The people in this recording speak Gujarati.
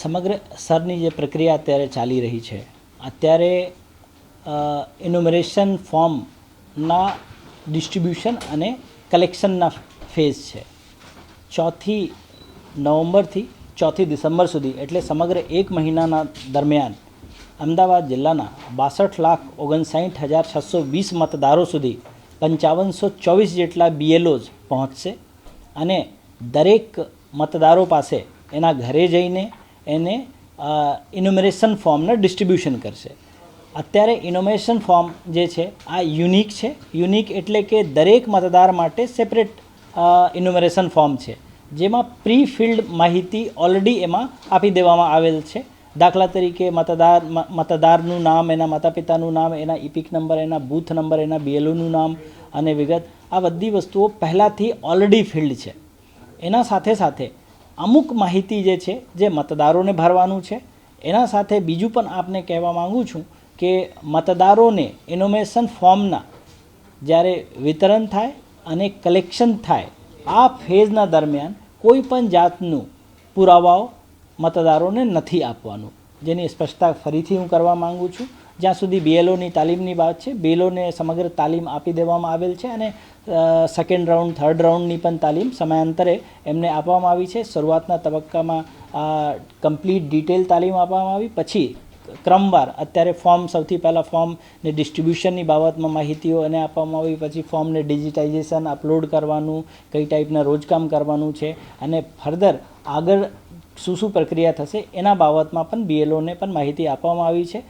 સમગ્ર સરની જે પ્રક્રિયા અત્યારે ચાલી રહી છે, અત્યારે ઇન્યુમરેશન ફોર્મના ડિસ્ટ્રીબ્યુશન અને કલેક્શનના ફેઝ છે. 4 નવેમ્બરથી 4 ડિસેમ્બર સુધી એટલે સમગ્ર એક મહિનાના દરમિયાન અમદાવાદ જિલ્લાના 62,59,620 મતદારો સુધી 5524 જેટલા BLOs પહોંચશે અને દરેક મતદારો પાસે એના ઘરે જઈને એને ઇન્યુમરેશન ફોર્મના ડિસ્ટ્રીબ્યુશન કરશે. અત્યારે ઇન્યુમરેશન ફોર્મ જે છે આ યુનિક છે. યુનિક એટલે કે દરેક મતદાર માટે સેપરેટ ઇન્યુમરેશન ફોર્મ છે, જેમાં પ્રી ફિલ્ડ માહિતી ઓલરેડી એમાં આપી દેવામાં આવેલ છે. દાખલા તરીકે મતદારનું નામ, એના માતા પિતાનું નામ, એના ઇપિક નંબર, એના બૂથ નંબર, એના BLOનું નામ અને વિગત, આ બધી વસ્તુઓ પહેલાંથી ઓલરેડી ફિલ્ડ છે. એના સાથે સાથે અમુક માહિતી જે છે જે મતદારોને ભરવાનું છે. એના સાથે બીજું પણ આપને કહેવા માગું છું કે મતદારોને ઇન્યુમરેશન ફોર્મના જ્યારે વિતરણ થાય અને કલેક્શન થાય, આ ફેઝના દરમિયાન કોઈ પણ જાતનું પુરાવાઓ મતદારોને નથી આપવાનું, જેની સ્પષ્ટતા ફરીથી હું કરવા માગું છું. જ્યાં સુધી BLOની તાલીમની વાત છે, BLOને સમગ્ર તાલીમ આપી દેવામાં આવેલ છે અને સેકન્ડ રાઉન્ડ, થર્ડ રાઉન્ડની પણ તાલીમ સમયાંતરે એમને આપવામાં આવી છે. શરૂઆતના તબક્કામાં કમ્પ્લીટ ડિટેલ તાલીમ આપવામાં આવી, પછી ક્રમવાર અત્યારે ફોર્મ, સૌથી પહેલાં ફોર્મને ડિસ્ટ્રીબ્યુશનની બાબતમાં માહિતીઓ એને આપવામાં આવી, પછી ફોર્મને ડિજિટાઇઝેશન અપલોડ કરવાનું, કઈ ટાઈપના રોજકામ કરવાનું છે અને ફર્ધર આગળ શું પ્રક્રિયા થશે એના બાબતમાં પણ BLOને પણ માહિતી આપવામાં આવી છે.